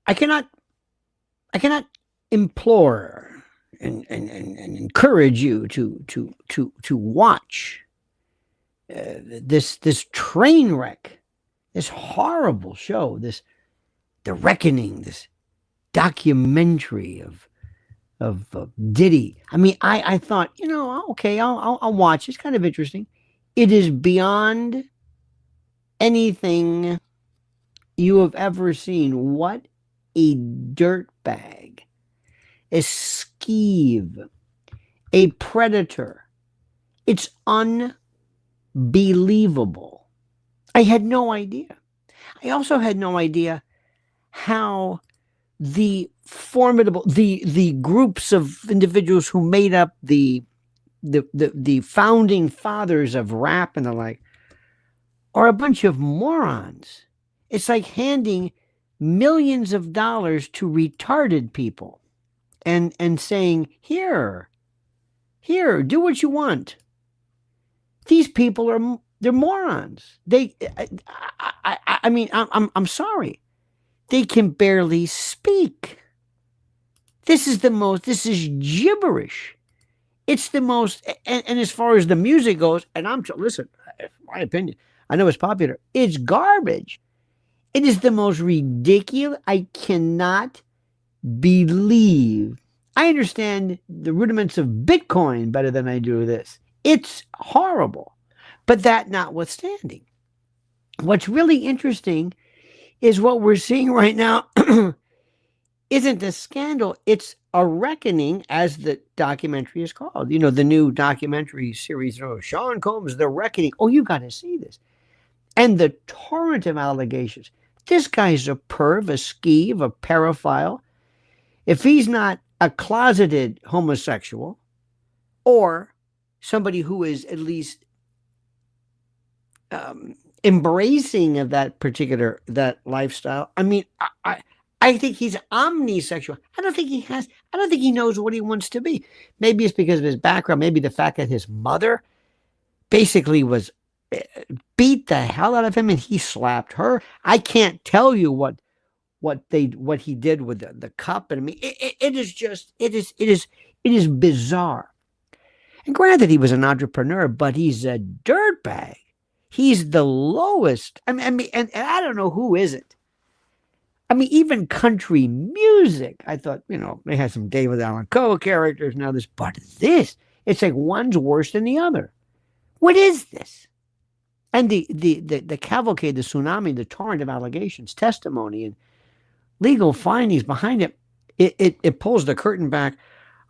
I cannot I cannot implore and encourage you to watch this train wreck, this horrible show, this The Reckoning, this documentary of Diddy. I mean, I thought, okay, I'll watch. It's kind of interesting. It is beyond anything you have ever seen. What a dirtbag, a skeeve, a predator. It's unbelievable. I had no idea. I also had no idea how the groups of individuals who made up the founding fathers of rap and the like are a bunch of morons. It's like handing millions of dollars to retarded people and saying, here, do what you want. These people they're morons. I mean, I'm sorry. They can barely speak. This is gibberish. It's the most, and as far as the music goes, and listen, my opinion, I know it's popular, it's garbage. It is the most ridiculous. I cannot believe. I understand the rudiments of Bitcoin better than I do this. It's horrible. But that notwithstanding, what's really interesting is what we're seeing right now isn't a scandal. It's a reckoning, as the documentary is called. The new documentary series, Sean Combs, The Reckoning. Oh, you got to see this. And the torrent of allegations. This guy's a perv, a skeeve, a pedophile. If he's not a closeted homosexual or somebody who is at least embracing of that lifestyle, I mean, I think he's omnisexual. I don't think he knows what he wants to be. Maybe it's because of his background. Maybe the fact that his mother basically beat the hell out of him and he slapped her. I can't tell you what he did with the cup. And I mean, it is bizarre. And granted, he was an entrepreneur, but he's a dirtbag. He's the lowest. I mean, and I don't know who isn't. I mean, even country music, I thought, they had some David Allan Coe characters now but it's like one's worse than the other. What is this? And the cavalcade, the tsunami, the torrent of allegations, testimony, and legal findings behind it pulls the curtain back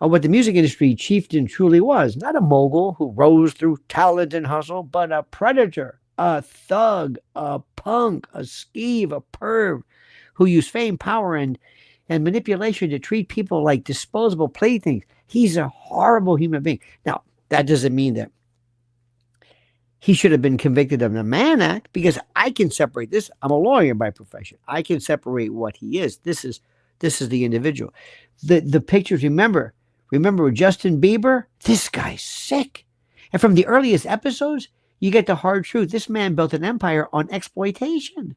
on what the music industry chieftain truly was. Not a mogul who rose through talent and hustle, but a predator, a thug, a punk, a skeeve, a perv, who used fame, power, and manipulation to treat people like disposable playthings. He's a horrible human being. Now, that doesn't mean that he should have been convicted of the Mann Act, because I can separate this. I'm a lawyer by profession. I can separate what he is. This is the individual. The pictures, remember with Justin Bieber? This guy's sick. And from the earliest episodes, you get the hard truth. This man built an empire on exploitation.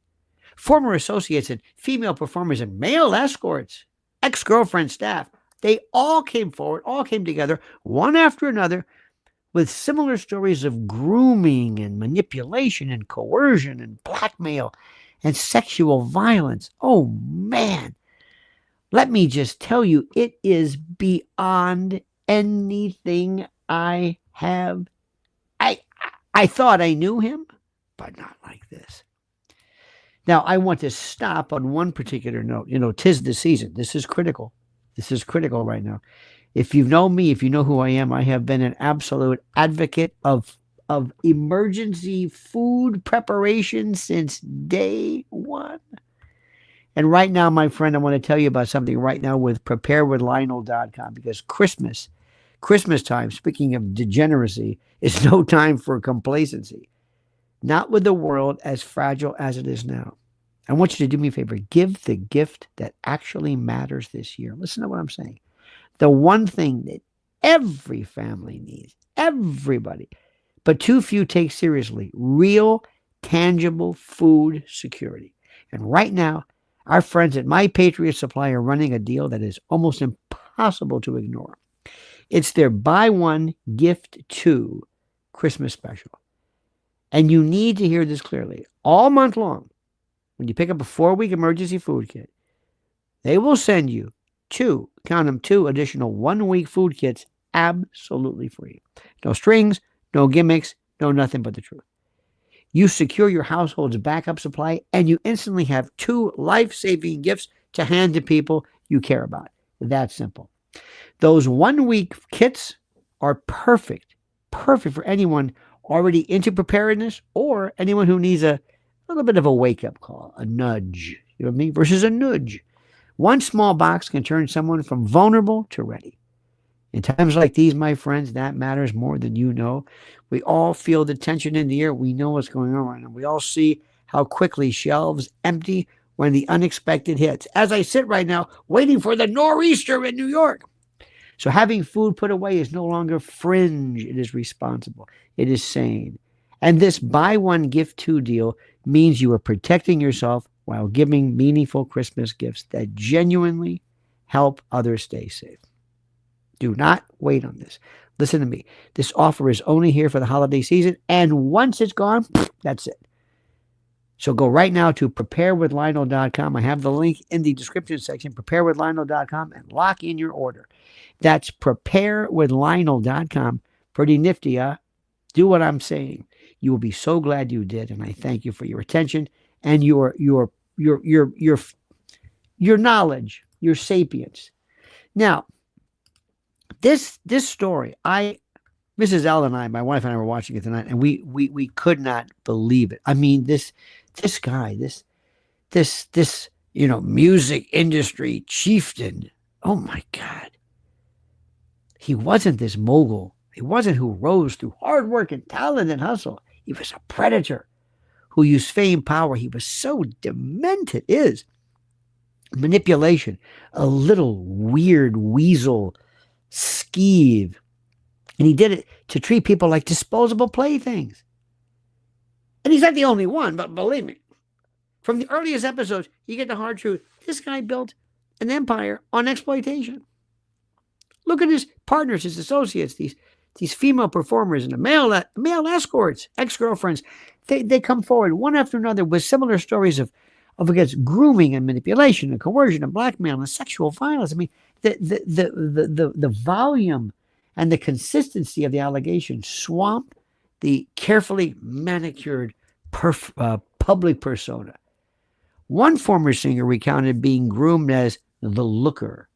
Former associates and female performers and male escorts, ex-girlfriend staff, they all came forward, all came together, one after another, with similar stories of grooming and manipulation and coercion and blackmail and sexual violence. Oh, man. Let me just tell you, it is beyond anything I have. I thought I knew him, but not like this. Now, I want to stop on one particular note. 'Tis the season. This is critical. This is critical right now. If you know me, if you know who I am, I have been an absolute advocate of emergency food preparation since day one. And right now, my friend, I want to tell you about something right now with preparewithlionel.com, because Christmas time, speaking of degeneracy, is no time for complacency. Not with the world as fragile as it is now. I want you to do me a favor. Give the gift that actually matters this year. Listen to what I'm saying. The one thing that every family needs, everybody, but too few take seriously: real, tangible food security. And right now, Our friends at My Patriot Supply are running a deal that is almost impossible to ignore. It's their buy one, gift two Christmas special. And you need to hear this clearly. All month long, when you pick up a 4-week emergency food kit, they will send you count them, two additional 1-week food kits absolutely free. No strings, no gimmicks, no nothing but the truth. You secure your household's backup supply, and you instantly have 2 life-saving gifts to hand to people you care about. That simple. Those 1-week kits are perfect for anyone already into preparedness or anyone who needs a little bit of a wake-up call, a nudge, you know what I mean, versus a nudge. One small box can turn someone from vulnerable to ready. In times like these, my friends, that matters more than you know. We all feel the tension in the air. We know what's going on right now. We all see how quickly shelves empty when the unexpected hits. As I sit right now, waiting for the nor'easter in New York. So having food put away is no longer fringe. It is responsible. It is sane. And this buy one, gift two deal means you are protecting yourself while giving meaningful Christmas gifts that genuinely help others stay safe. Do not wait on this. Listen to me. This offer is only here for the holiday season, and once it's gone, that's it. So go right now to preparewithlionel.com. I have the link in the description section, preparewithlionel.com, and lock in your order. That's preparewithlionel.com. Pretty nifty, huh? Do what I'm saying. You will be so glad you did, and I thank you for your attention and your knowledge, your sapience. Now, this story, Mrs. L and I, my wife and I were watching it tonight, and we could not believe it. I mean, this guy, this music industry chieftain. Oh my God. He wasn't this mogul. He wasn't who rose through hard work and talent and hustle. He was a predator who used fame, power. He was so demented. Is manipulation, a little weird weasel skeeve. And he did it to treat people like disposable playthings. And he's not the only one, but believe me, from the earliest episodes, you get the hard truth. This guy built an empire on exploitation. Look at his partners, his associates, these female performers and the male escorts, ex-girlfriends. They come forward one after another with similar stories of against grooming and manipulation and coercion and blackmail and sexual violence. I mean, the volume and the consistency of the allegations swamp the carefully manicured public persona. One former singer recounted being groomed as the looker,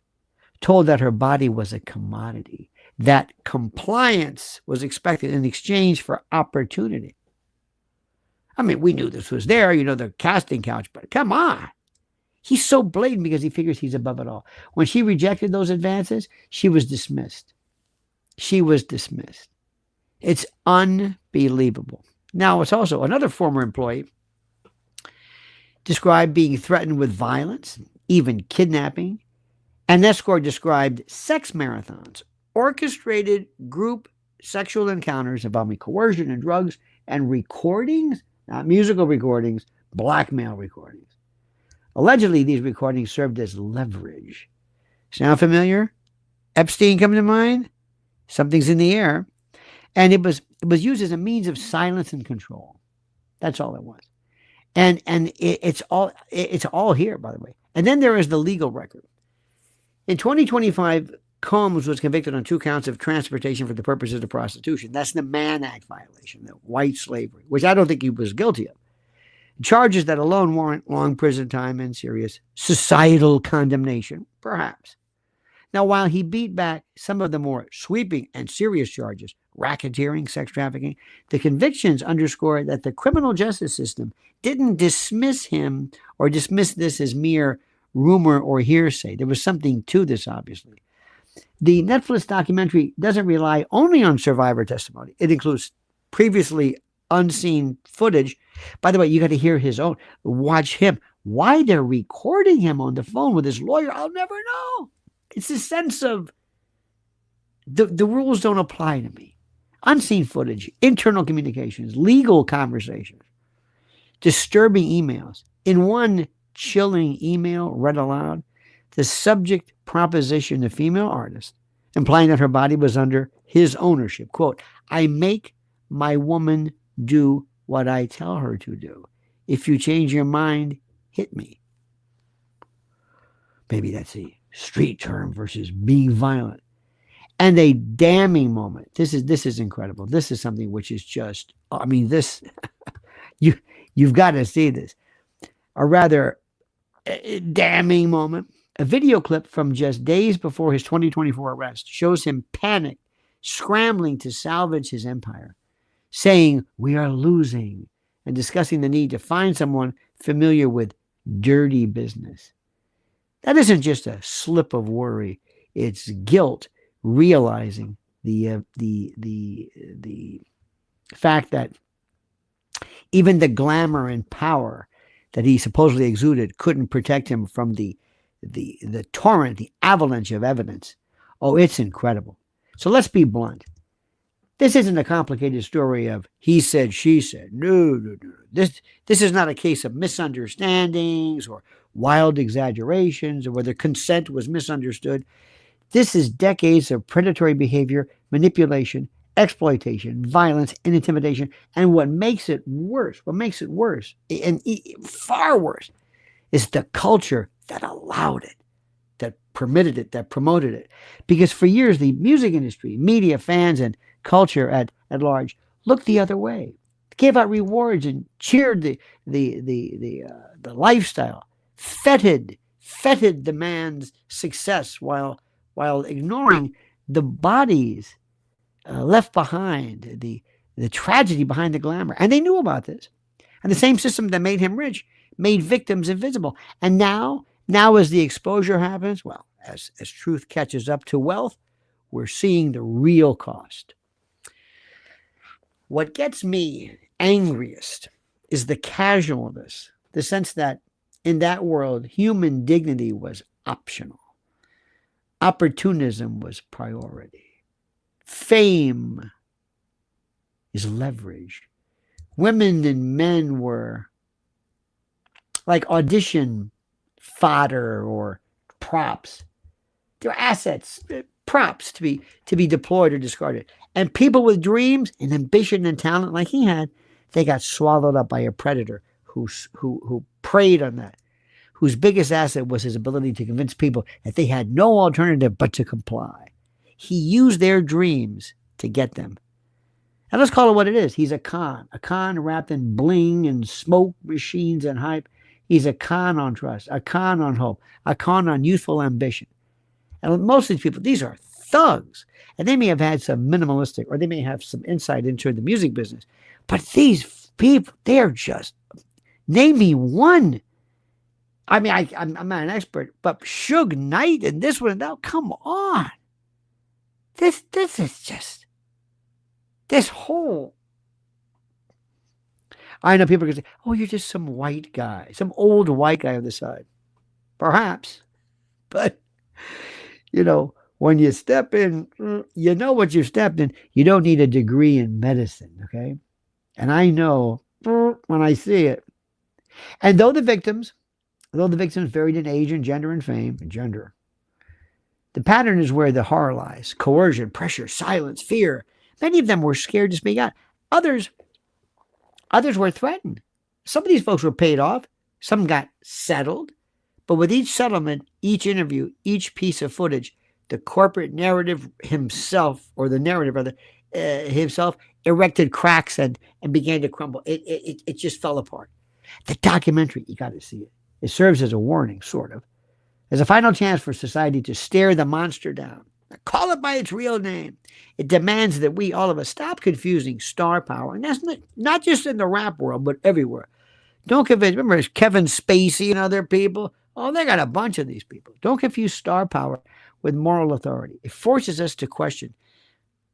told that her body was a commodity, that compliance was expected in exchange for opportunity. I mean, we knew this was there, the casting couch, but come on. He's so blatant because he figures he's above it all. When she rejected those advances, she was dismissed. It's unbelievable. Now, it's also another former employee described being threatened with violence, even kidnapping. An escort described sex marathons, orchestrated group sexual encounters involving coercion and drugs, and recordings, not musical recordings, blackmail recordings. Allegedly, these recordings served as leverage. Sound familiar? Epstein come to mind? Something's in the air. And it was used as a means of silence and control. That's all it was. And it's all here, by the way. And then there is the legal record. In 2025, Combs was convicted on 2 counts of transportation for the purposes of prostitution. That's the Mann Act violation, the white slavery, which I don't think he was guilty of. Charges that alone warrant long prison time and serious societal condemnation, perhaps. Now, while he beat back some of the more sweeping and serious charges, racketeering, sex trafficking, the convictions underscore that the criminal justice system didn't dismiss him or dismiss this as mere rumor or hearsay. There was something to this, obviously. The Netflix documentary doesn't rely only on survivor testimony. It includes previously unseen footage. By the way, you got to hear his own. Watch him. Why they're recording him on the phone with his lawyer, I'll never know. It's a sense of the rules don't apply to me. Unseen footage, internal communications, legal conversations, disturbing emails. In one chilling email read aloud, the subject propositioned the female artist, implying that her body was under his ownership. Quote, I make my woman do what I tell her to do. If you change your mind, hit me. Maybe that's a street term versus being violent. And a damning moment. This is incredible. This is something which is just, I mean, this, you've got to see this. A rather damning moment. A video clip from just days before his 2024 arrest shows him panicked, scrambling to salvage his empire, saying, we are losing, and discussing the need to find someone familiar with dirty business. That isn't just a slip of worry. It's guilt realizing the fact that even the glamour and power that he supposedly exuded couldn't protect him from the torrent, the avalanche of evidence. Oh, it's incredible. So let's be blunt. This isn't a complicated story of he said, she said. No. This is not a case of misunderstandings or wild exaggerations or whether consent was misunderstood. This is decades of predatory behavior, manipulation, exploitation, violence, and intimidation. And what makes it worse, and far worse, is the culture that allowed it, that permitted it, that promoted it. Because for years, the music industry, media, fans, and culture at large looked the other way, gave out rewards and cheered the lifestyle, feted the man's success while ignoring the bodies left behind, the tragedy behind the glamour. And they knew about this. And the same system that made him rich made victims invisible. And now as the exposure happens, well, as truth catches up to wealth, we're seeing the real cost. What gets me angriest is the casualness, the sense that in that world, human dignity was optional. Opportunism was priority. Fame is leverage. Women and men were like audition fodder or props. They're assets, props to be deployed or discarded. And people with dreams and ambition and talent like he had, they got swallowed up by a predator who preyed on that, whose biggest asset was his ability to convince people that they had no alternative but to comply. He used their dreams to get them. And let's call it what it is. He's a con wrapped in bling and smoke machines and hype. He's a con on trust, a con on hope, a con on youthful ambition. And most of these people, these are thugs. And they may have had some minimalistic, or they may have some insight into the music business. But these people, they're just, name me one. I mean, I'm not an expert, but Suge Knight and this one, now come on. This is just, this whole, I know people are going to say, oh, you're just some white guy, some old white guy on the side. Perhaps. But, when you step in, you know what you stepped in. You don't need a degree in medicine, okay? And I know when I see it. And though the victims varied in age and gender and fame, the pattern is where the horror lies. Coercion, pressure, silence, fear. Many of them were scared to speak out. Others were threatened. Some of these folks were paid off. Some got settled. But with each settlement, each interview, each piece of footage, the corporate narrative himself, or the narrative rather, himself, erected cracks and began to crumble. It just fell apart. The documentary, you got to see it. It serves as a warning, sort of, as a final chance for society to stare the monster down. Call it by its real name. It demands that we, all of us, stop confusing star power. And that's not just in the rap world, but everywhere. Don't convince, remember Kevin Spacey and other people? Oh, they got a bunch of these people. Don't confuse star power with moral authority. It forces us to question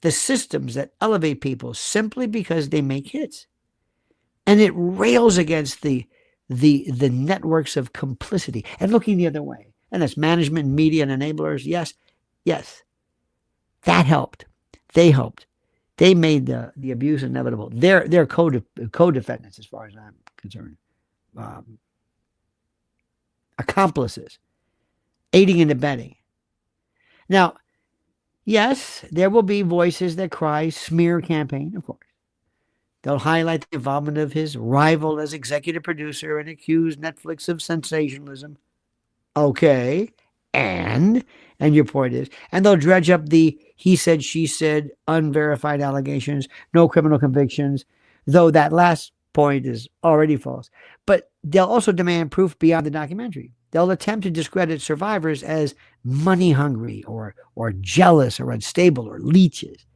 the systems that elevate people simply because they make hits. And it rails against the networks of complicity and looking the other way. And that's management, media, and enablers. Yes. That helped. They helped. They made the abuse inevitable. They're co-defendants as far as I'm concerned. accomplices, aiding and abetting. Now, yes, there will be voices that cry smear campaign, of course. They'll highlight the involvement of his rival as executive producer and accuse Netflix of sensationalism. Okay. And your point is, and they'll dredge up the he said, she said, unverified allegations, no criminal convictions, though that last point is already false. But they'll also demand proof beyond the documentary. They'll attempt to discredit survivors as money hungry or jealous or unstable or leeches.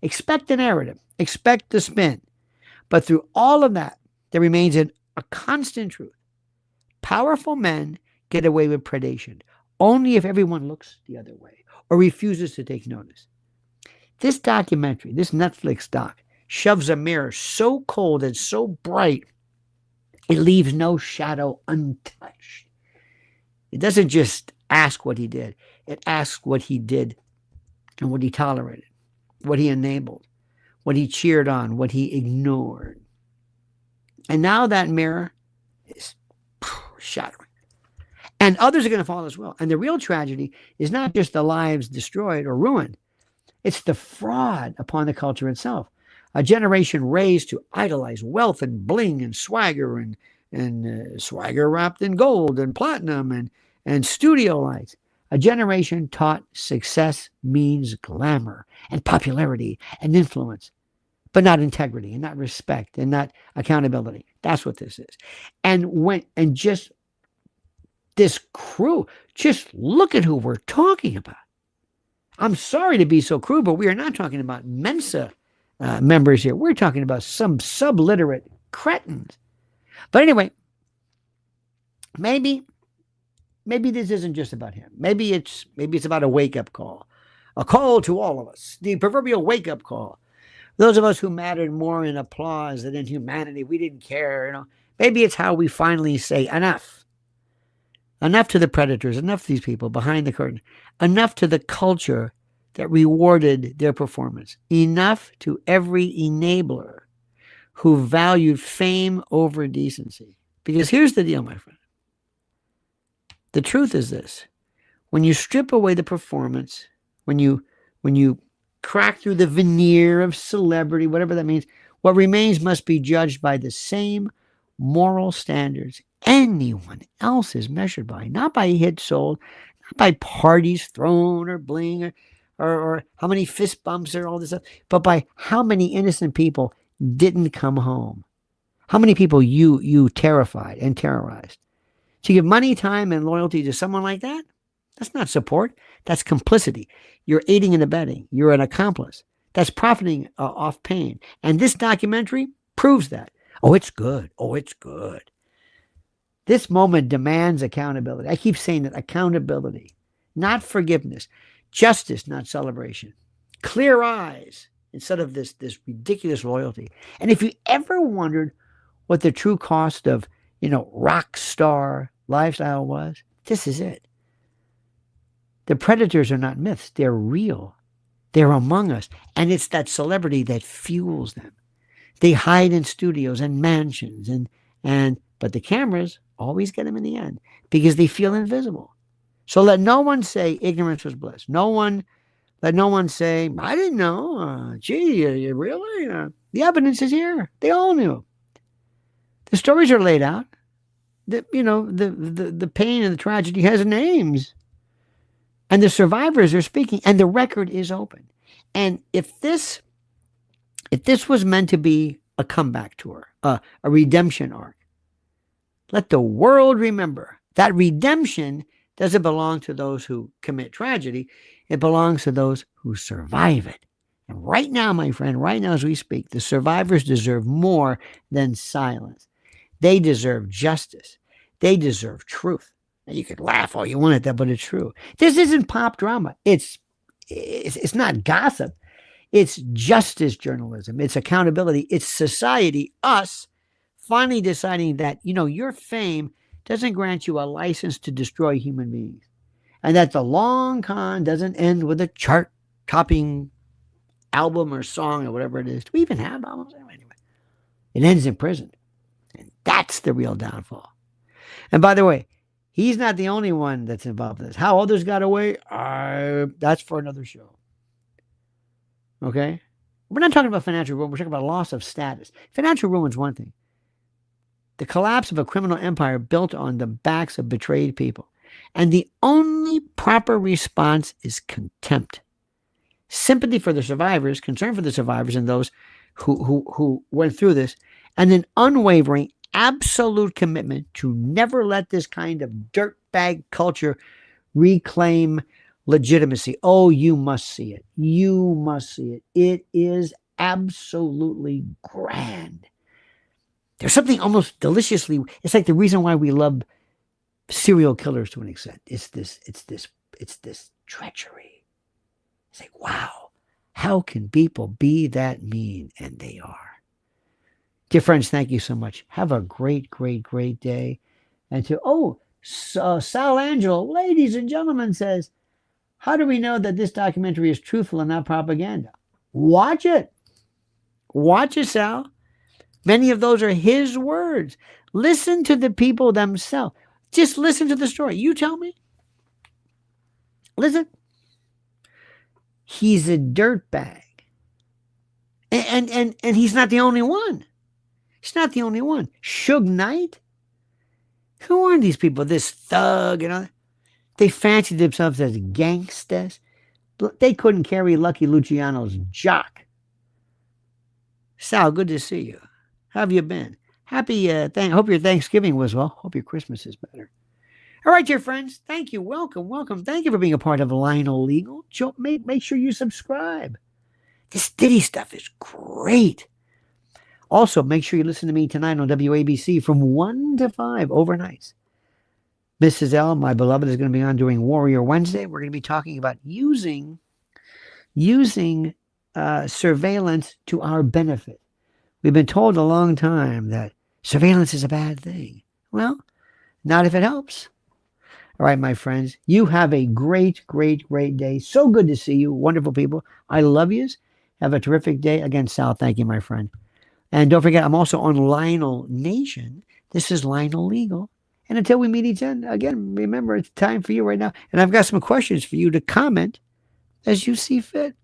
Expect the narrative, expect the spin. But through all of that, there remains a constant truth. Powerful men get away with predation only if everyone looks the other way or refuses to take notice. This documentary, this Netflix doc, shoves a mirror so cold and so bright, it leaves no shadow untouched. It doesn't just ask what he did. It asks what he did and what he tolerated, what he enabled, what he cheered on, what he ignored. And now that mirror is shattering. And others are going to fall as well. And the real tragedy is not just the lives destroyed or ruined. It's the fraud upon the culture itself. A generation raised to idolize wealth and bling and swagger and swagger wrapped in gold and platinum and studio lights. A generation taught success means glamour and popularity and influence, but not integrity and not respect and not accountability. That's what this is. And just this crew, just look at who we're talking about. I'm sorry to be so crude, but we are not talking about Mensa members here. We're talking about some subliterate cretins. But anyway, maybe this isn't just about him. Maybe it's about a wake-up call. A call to all of us. The proverbial wake-up call. Those of us who mattered more in applause than in humanity, we didn't care. Maybe it's how we finally say enough. Enough to the predators, enough to these people behind the curtain, enough to the culture that rewarded their performance, enough to every enabler who valued fame over decency. Because here's the deal, my friend. The truth is this. When you strip away the performance, when you crack through the veneer of celebrity, whatever that means, what remains must be judged by the same moral standards anyone else is measured by, not by hits sold, not by parties thrown or bling or how many fist bumps or all this stuff, but by how many innocent people didn't come home. How many people you terrified and terrorized. To give money, time, and loyalty to someone like that, that's not support. That's complicity. You're aiding and abetting. You're an accomplice. That's profiting off pain. And this documentary proves that. Oh, it's good. Oh, it's good. This moment demands accountability. I keep saying that, accountability, not forgiveness, justice, not celebration, clear eyes instead of this ridiculous loyalty. And if you ever wondered what the true cost of, rock star lifestyle was, this is it. The predators are not myths. They're real. They're among us. And it's that celebrity that fuels them. They hide in studios and mansions but the cameras always get them in the end because they feel invisible. So let no one say ignorance was bliss. Let no one say, I didn't know. Gee, really? The evidence is here. They all knew. The stories are laid out. The pain and the tragedy has names. And the survivors are speaking, and the record is open. And if this was meant to be a comeback tour, a redemption arc, let the world remember that redemption doesn't belong to those who commit tragedy. It belongs to those who survive it. And right now, my friend, right now as we speak, the survivors deserve more than silence. They deserve justice. They deserve truth. Now, you could laugh all you want at that, but it's true. This isn't pop drama. It's not gossip. It's justice journalism. It's accountability. It's society, us, finally deciding that, your fame doesn't grant you a license to destroy human beings. And that the long con doesn't end with a chart-topping album or song or whatever it is. Do we even have albums? Anyway, it ends in prison. And that's the real downfall. And by the way, He's not the only one that's involved in this. How others got away, that's for another show. Okay? We're not talking about financial ruin. We're talking about loss of status. Financial ruin is one thing. The collapse of a criminal empire built on the backs of betrayed people. And the only proper response is contempt. Sympathy for the survivors, concern for the survivors and those who went through this, and an unwavering, absolute commitment to never let this kind of dirtbag culture reclaim legitimacy. Oh, you must see it. You must see it. It is absolutely grand. There's something almost deliciously, it's like the reason why we love serial killers to an extent. It's this treachery. It's like, wow, how can people be that mean? And they are. Dear friends, thank you so much. Have a great, great, great day. And Sal Angel, ladies and gentlemen, says, how do we know that this documentary is truthful and not propaganda? Watch it. Watch it, Sal. Many of those are his words. Listen to the people themselves. Just listen to the story. You tell me. Listen. He's a dirtbag. And he's not the only one. He's not the only one. Suge Knight? Who are these people? This thug and all. They fancied themselves as gangsters. They couldn't carry Lucky Luciano's jock. Sal, good to see you. How have you been? Happy, hope your Thanksgiving was well. Hope your Christmas is better. All right, dear friends. Thank you. Welcome, welcome. Thank you for being a part of Lionel Legal. Make sure you subscribe. This Diddy stuff is great. Also, make sure you listen to me tonight on WABC from 1 to 5 overnights. Mrs. L, my beloved, is going to be on during Warrior Wednesday. We're going to be talking about using surveillance to our benefit. We've been told a long time that surveillance is a bad thing. Well, not if it helps. All right, my friends, you have a great, great, great day. So good to see you. Wonderful people. I love yous. Have a terrific day. Again, Sal, thank you, my friend. And don't forget, I'm also on Lionel Nation. This is Lionel Legal. And until we meet each other again, remember, it's time for you right now. And I've got some questions for you to comment as you see fit.